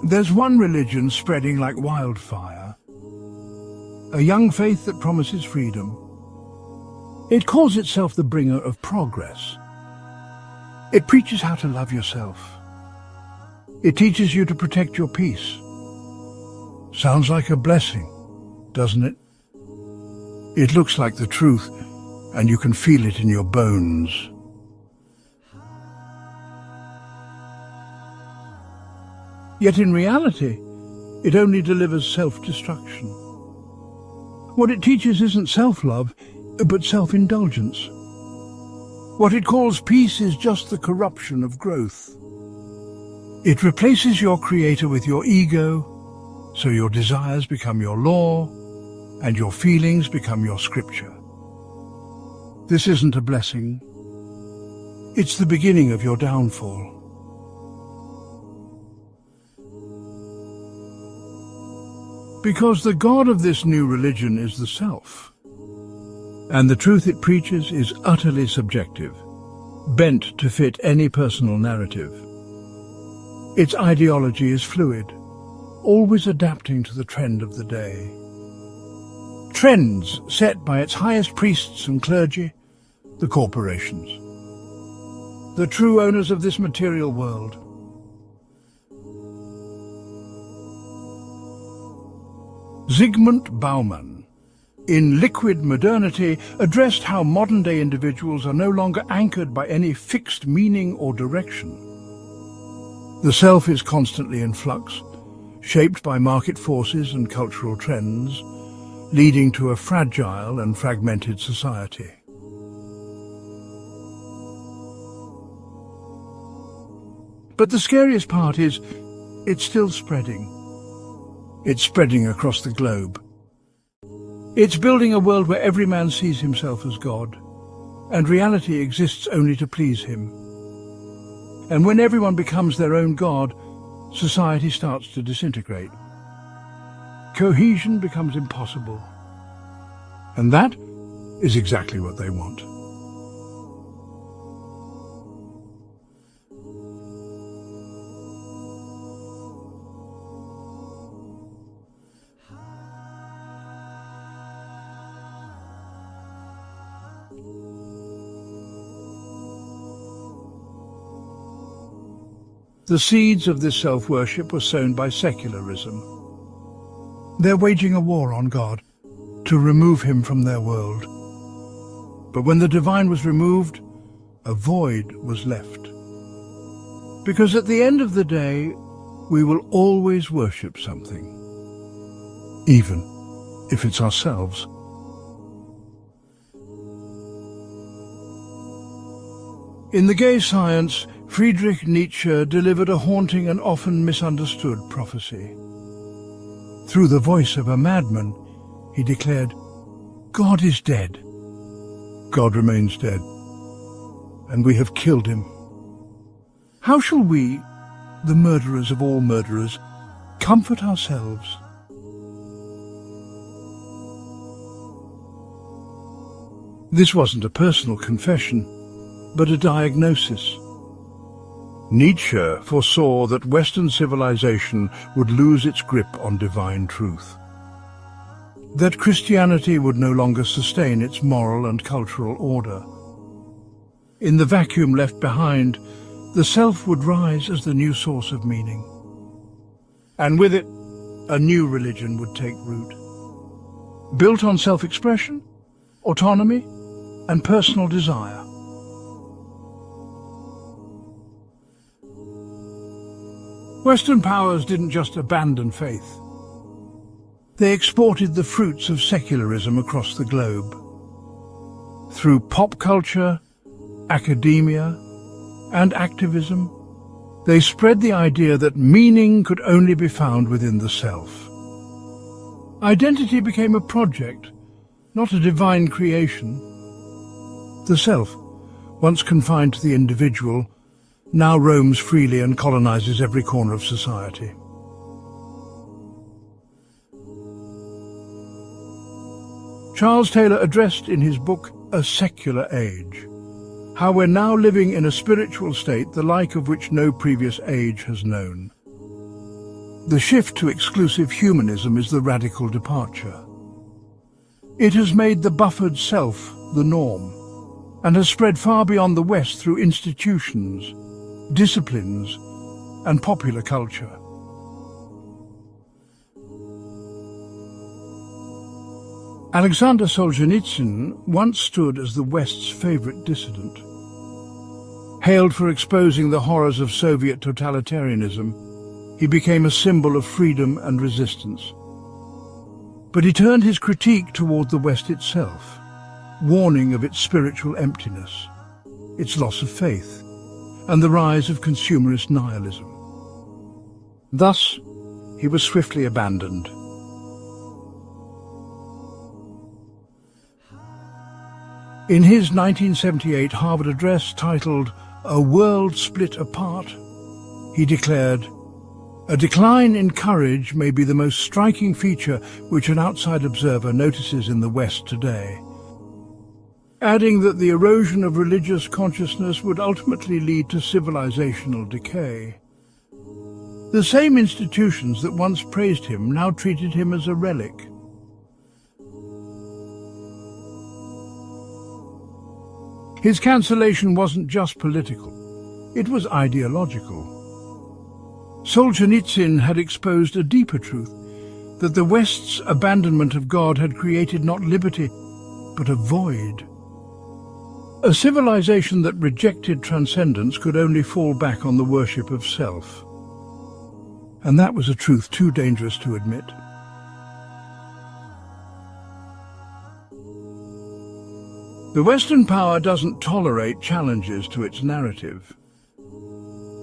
There's one religion spreading like wildfire, a young faith that promises freedom. It calls itself the bringer of progress. It preaches how to love yourself. It teaches you to protect your peace. Sounds like a blessing, doesn't it? It looks like the truth, and you can feel it in your bones. Yet in reality, it only delivers self-destruction. What it teaches isn't self-love, but self-indulgence. What it calls peace is just the corruption of growth. It replaces your creator with your ego, so your desires become your law, and your feelings become your scripture. This isn't a blessing. It's the beginning of your downfall. Because the God of this new religion is the self, and the truth it preaches is utterly subjective, bent to fit any personal narrative. Its ideology is fluid, always adapting to the trend of the day. Trends set by its highest priests and clergy, the corporations, the true owners of this material world. Zygmunt Bauman, in Liquid Modernity, addressed how modern-day individuals are no longer anchored by any fixed meaning or direction. The self is constantly in flux, shaped by market forces and cultural trends, leading to a fragile and fragmented society. But the scariest part is, it's still spreading. It's spreading across the globe. It's building a world where every man sees himself as God, and reality exists only to please him. And when everyone becomes their own God, society starts to disintegrate. Cohesion becomes impossible. And that is exactly what they want. The seeds of this self-worship were sown by secularism. They're waging a war on God to remove him from their world. But when the divine was removed, a void was left. Because at the end of the day, we will always worship something, even if it's ourselves. In The Gay Science, Friedrich Nietzsche delivered a haunting and often misunderstood prophecy. Through the voice of a madman, he declared, "God is dead. God remains dead, and we have killed him. How shall we, the murderers of all murderers, comfort ourselves?" This wasn't a personal confession, but a diagnosis. Nietzsche foresaw that Western civilization would lose its grip on divine truth, that Christianity would no longer sustain its moral and cultural order. In the vacuum left behind, the self would rise as the new source of meaning. And with it, a new religion would take root, built on self-expression, autonomy, and personal desire. Western powers didn't just abandon faith. They exported the fruits of secularism across the globe. Through pop culture, academia, and activism, they spread the idea that meaning could only be found within the self. Identity became a project, not a divine creation. The self, once confined to the individual, now roams freely and colonizes every corner of society. Charles Taylor addressed in his book A Secular Age how we're now living in a spiritual state the like of which no previous age has known. The shift to exclusive humanism is the radical departure. It has made the buffered self the norm, and has spread far beyond the West through institutions, disciplines, and popular culture. Alexander Solzhenitsyn once stood as the West's favorite dissident. Hailed for exposing the horrors of Soviet totalitarianism, he became a symbol of freedom and resistance. But he turned his critique toward the West itself, warning of its spiritual emptiness, its loss of faith, and the rise of consumerist nihilism. Thus, he was swiftly abandoned. In his 1978 Harvard address titled "A World Split Apart," he declared, "A decline in courage may be the most striking feature which an outside observer notices in the West today," adding that the erosion of religious consciousness would ultimately lead to civilizational decay. The same institutions that once praised him now treated him as a relic. His cancellation wasn't just political, it was ideological. Solzhenitsyn had exposed a deeper truth, that the West's abandonment of God had created not liberty, but a void. A civilization that rejected transcendence could only fall back on the worship of self. And that was a truth too dangerous to admit. The Western power doesn't tolerate challenges to its narrative.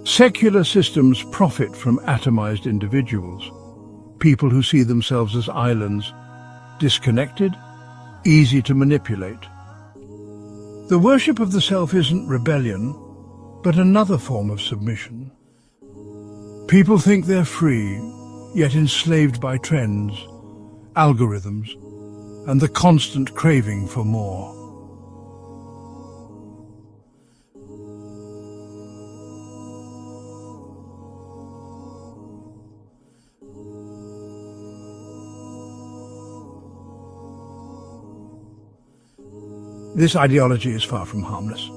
Secular systems profit from atomized individuals, people who see themselves as islands, disconnected, easy to manipulate. The worship of the self isn't rebellion, but another form of submission. People think they're free, yet enslaved by trends, algorithms, and the constant craving for more. This ideology is far from harmless.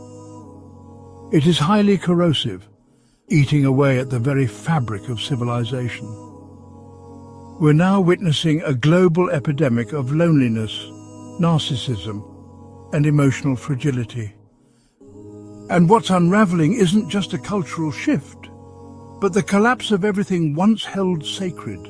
It is highly corrosive, eating away at the very fabric of civilization. We're now witnessing a global epidemic of loneliness, narcissism, and emotional fragility. And what's unraveling isn't just a cultural shift, but the collapse of everything once held sacred.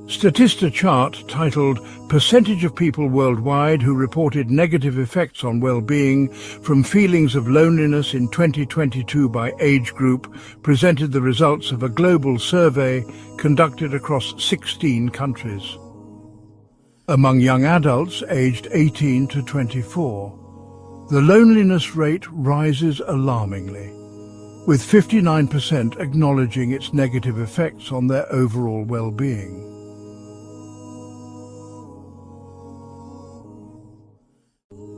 Statista chart titled "Percentage of People Worldwide Who Reported Negative Effects on Well-Being from Feelings of Loneliness in 2022 by Age Group" presented the results of a global survey conducted across 16 countries. Among young adults aged 18 to 24, the loneliness rate rises alarmingly, with 59% acknowledging its negative effects on their overall well-being.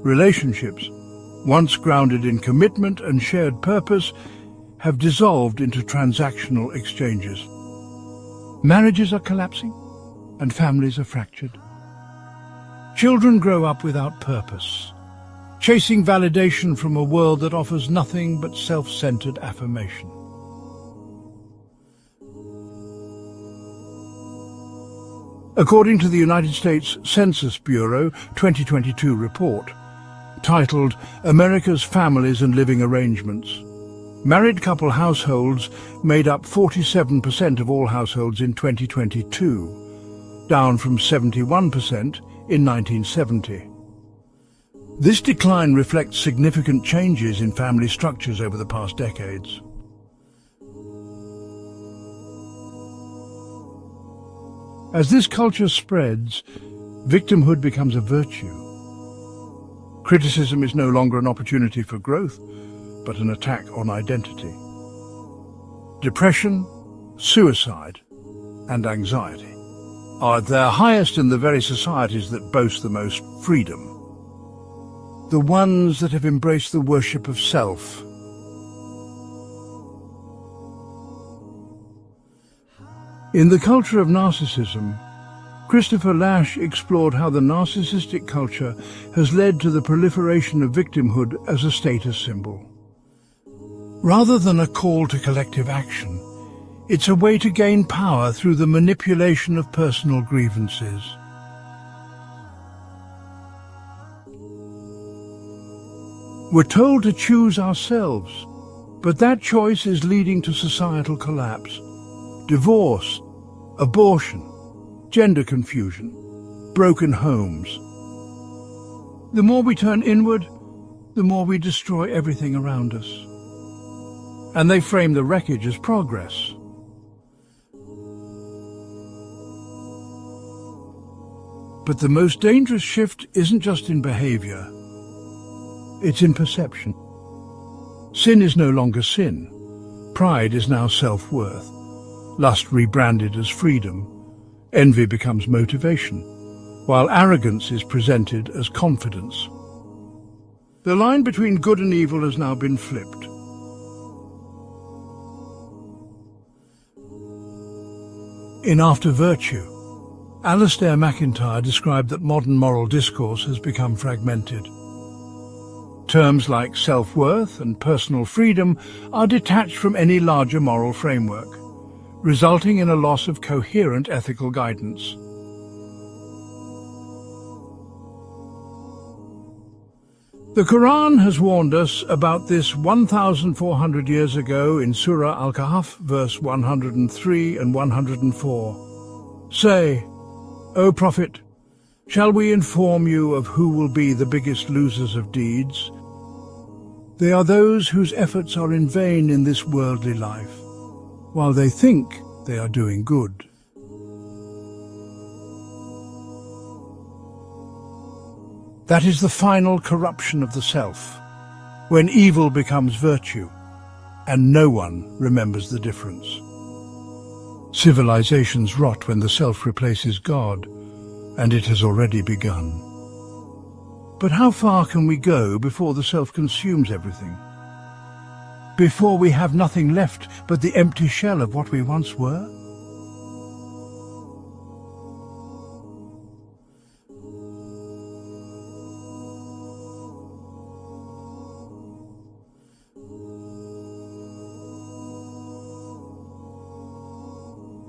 Relationships, once grounded in commitment and shared purpose, have dissolved into transactional exchanges. Marriages are collapsing, and families are fractured. Children grow up without purpose, chasing validation from a world that offers nothing but self-centered affirmation. According to the United States Census Bureau 2022 report, titled "America's Families and Living Arrangements," married couple households made up 47% of all households in 2022, down from 71% in 1970. This decline reflects significant changes in family structures over the past decades. As this culture spreads, victimhood becomes a virtue. Criticism is no longer an opportunity for growth, but an attack on identity. Depression, suicide, and anxiety are at their highest in the very societies that boast the most freedom, the ones that have embraced the worship of self. In The Culture of Narcissism, Christopher Lasch explored how the narcissistic culture has led to the proliferation of victimhood as a status symbol. Rather than a call to collective action, it's a way to gain power through the manipulation of personal grievances. We're told to choose ourselves, but that choice is leading to societal collapse, divorce, abortion, gender confusion, broken homes. The more we turn inward, the more we destroy everything around us. And they frame the wreckage as progress. But the most dangerous shift isn't just in behavior, it's in perception. Sin is no longer sin. Pride is now self-worth. Lust rebranded as freedom. Envy becomes motivation, while arrogance is presented as confidence. The line between good and evil has now been flipped. In After Virtue, Alistair MacIntyre described that modern moral discourse has become fragmented. Terms like self-worth and personal freedom are detached from any larger moral framework, resulting in a loss of coherent ethical guidance. The Quran has warned us about this 1,400 years ago in Surah Al-Kahf, verse 103 and 104. Say, O Prophet, shall we inform you of who will be the biggest losers of deeds? They are those whose efforts are in vain in this worldly life, while they think they are doing good. That is the final corruption of the self, when evil becomes virtue, and no one remembers the difference. Civilizations rot when the self replaces God, and it has already begun. But how far can we go before the self consumes everything? Before we have nothing left but the empty shell of what we once were?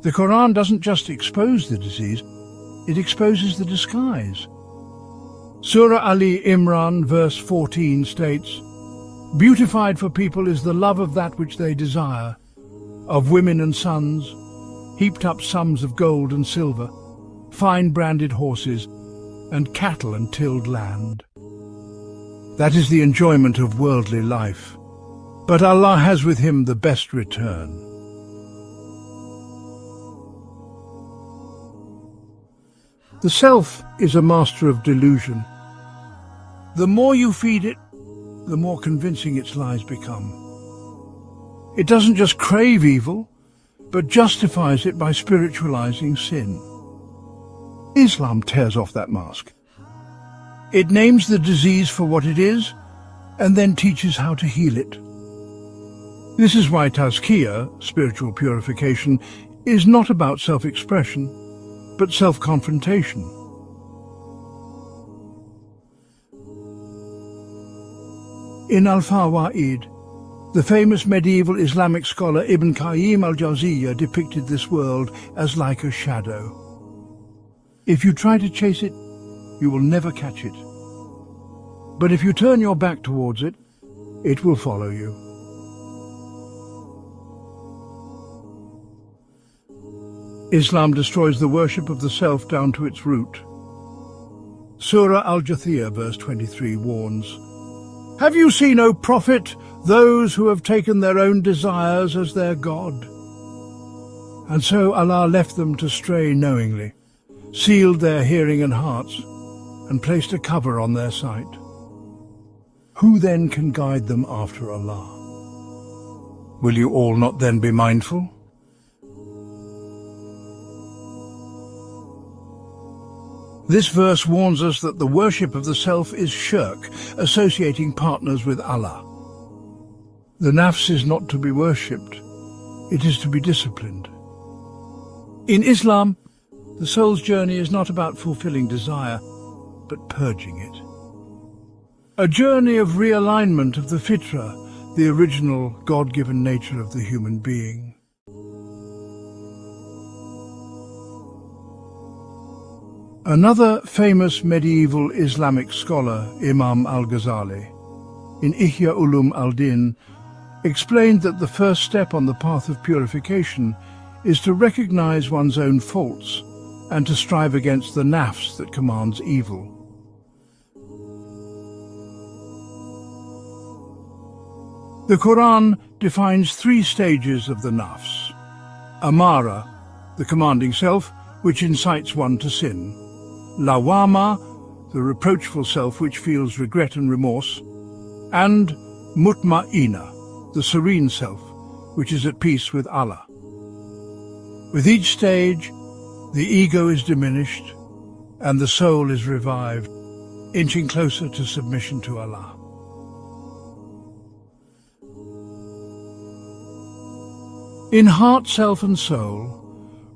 The Quran doesn't just expose the disease, it exposes the disguise. Surah Ali Imran, verse 14 states, "Beautified for people is the love of that which they desire, of women and sons, heaped up sums of gold and silver, fine branded horses, and cattle and tilled land." That is the enjoyment of worldly life, but Allah has with him the best return. The self is a master of delusion. The more you feed it, the more convincing its lies become. It doesn't just crave evil, but justifies it by spiritualizing sin. Islam tears off that mask. It names the disease for what it is, and then teaches how to heal it. This is why tazkiyah, spiritual purification, is not about self-expression, but self-confrontation. In Al-Fawaid, the famous medieval Islamic scholar Ibn Qayyim al-Jawziyya depicted this world as like a shadow. If you try to chase it, you will never catch it. But if you turn your back towards it, it will follow you. Islam destroys the worship of the self down to its root. Surah Al-Jathiyah, verse 23, warns, "Have you seen, O Prophet, those who have taken their own desires as their God?" And so Allah left them to stray knowingly, sealed their hearing and hearts, and placed a cover on their sight. Who then can guide them after Allah? Will you all not then be mindful? This verse warns us that the worship of the self is shirk, associating partners with Allah. The nafs is not to be worshipped, it is to be disciplined. In Islam, the soul's journey is not about fulfilling desire, but purging it. A journey of realignment of the fitra, the original God-given nature of the human being. Another famous medieval Islamic scholar, Imam al-Ghazali, in Ihya Ulum al-Din, explained that the first step on the path of purification is to recognize one's own faults and to strive against the nafs that commands evil. The Quran defines 3 stages of the nafs. Amara, the commanding self, which incites one to sin. Lawama, the reproachful self which feels regret and remorse. And Mutma'ina, the serene self, which is at peace with Allah. With each stage, the ego is diminished and the soul is revived, inching closer to submission to Allah. In Heart, Self and Soul,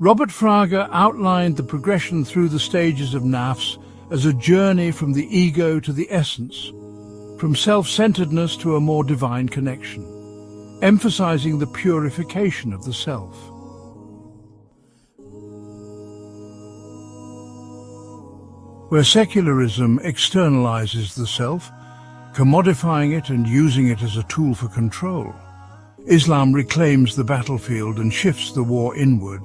Robert Frage outlined the progression through the stages of nafs as a journey from the ego to the essence, from self-centeredness to a more divine connection, emphasizing the purification of the self. Where secularism externalizes the self, commodifying it and using it as a tool for control, Islam reclaims the battlefield and shifts the war inward.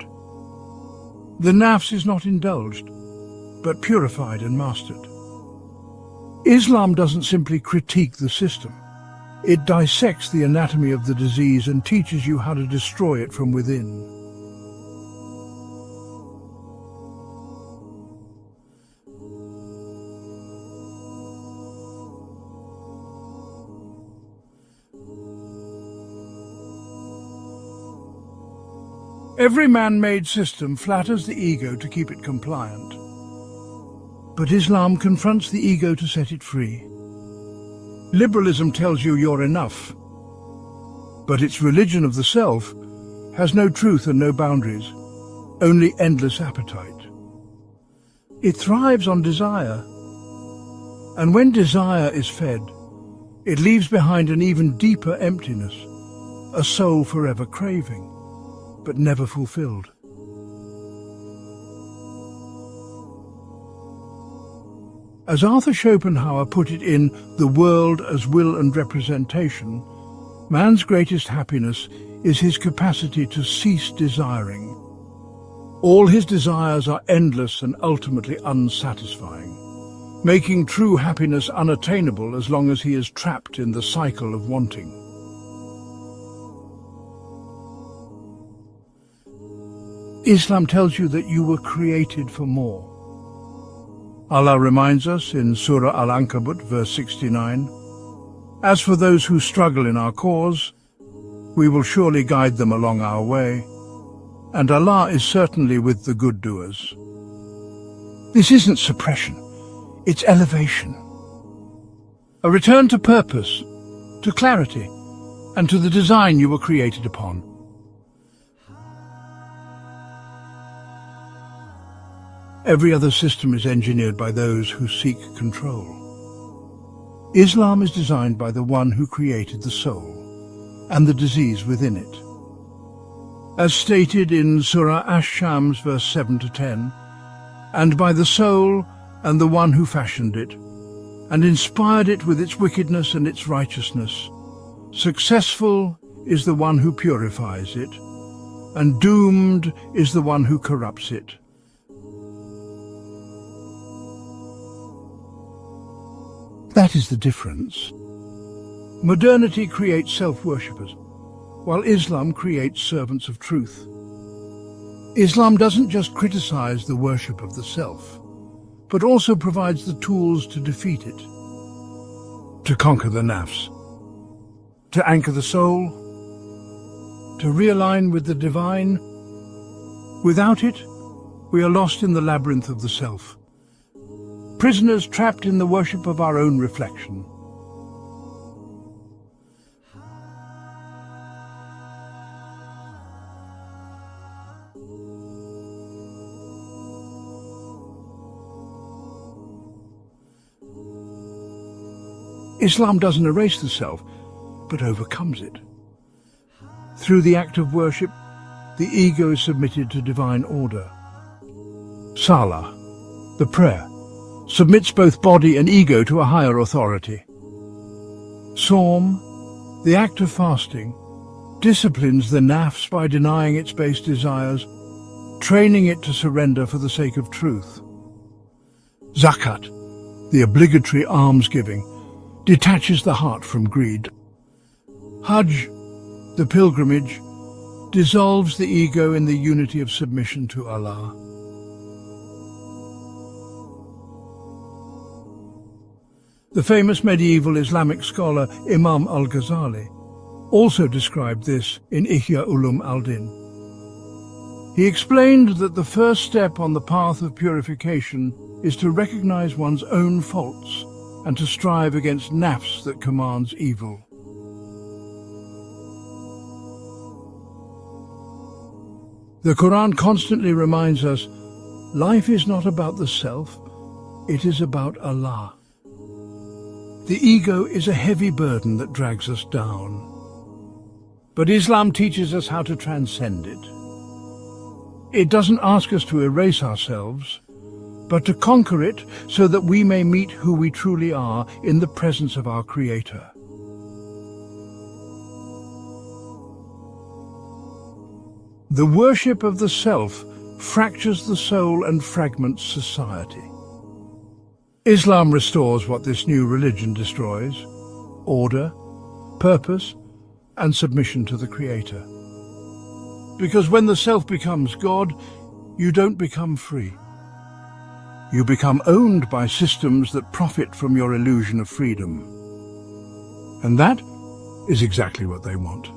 The nafs is not indulged, but purified and mastered. Islam doesn't simply critique the system. It dissects the anatomy of the disease and teaches you how to destroy it from within. Every man-made system flatters the ego to keep it compliant. But Islam confronts the ego to set it free. Liberalism tells you you're enough, but its religion of the self has no truth and no boundaries, only endless appetite. It thrives on desire, and when desire is fed, it leaves behind an even deeper emptiness, a soul forever craving, but never fulfilled. As Arthur Schopenhauer put it in The World as Will and Representation, man's greatest happiness is his capacity to cease desiring. All his desires are endless and ultimately unsatisfying, making true happiness unattainable as long as he is trapped in the cycle of wanting. Islam tells you that you were created for more. Allah reminds us in Surah Al-Ankabut, verse 69, "As for those who struggle in our cause, we will surely guide them along our way, and Allah is certainly with the good doers." This isn't suppression, it's elevation. A return to purpose, to clarity, and to the design you were created upon. Every other system is engineered by those who seek control. Islam is designed by the one who created the soul and the disease within it. As stated in Surah Ash-Shams, verse 7 to 10, "And by the soul and the one who fashioned it, and inspired it with its wickedness and its righteousness. Successful is the one who purifies it, and doomed is the one who corrupts it." That is the difference. Modernity creates self-worshippers, while Islam creates servants of truth. Islam doesn't just criticize the worship of the self, but also provides the tools to defeat it, to conquer the nafs, to anchor the soul, to realign with the divine. Without it, we are lost in the labyrinth of the self, prisoners trapped in the worship of our own reflection. Islam doesn't erase the self, but overcomes it. Through the act of worship, the ego is submitted to divine order. Salah, the prayer, submits both body and ego to a higher authority. Sawm, the act of fasting, disciplines the nafs by denying its base desires, training it to surrender for the sake of truth. Zakat, the obligatory almsgiving, detaches the heart from greed. Hajj, the pilgrimage, dissolves the ego in the unity of submission to Allah. The famous medieval Islamic scholar Imam al-Ghazali also described this in Ihya Ulum al-Din. He explained that the first step on the path of purification is to recognize one's own faults and to strive against nafs that commands evil. The Quran constantly reminds us, life is not about the self, it is about Allah. The ego is a heavy burden that drags us down. But Islam teaches us how to transcend it. It doesn't ask us to erase ourselves, but to conquer it so that we may meet who we truly are in the presence of our Creator. The worship of the self fractures the soul and fragments society. Islam restores what this new religion destroys: order, purpose, and submission to the Creator. Because when the self becomes God, you don't become free. You become owned by systems that profit from your illusion of freedom. And that is exactly what they want.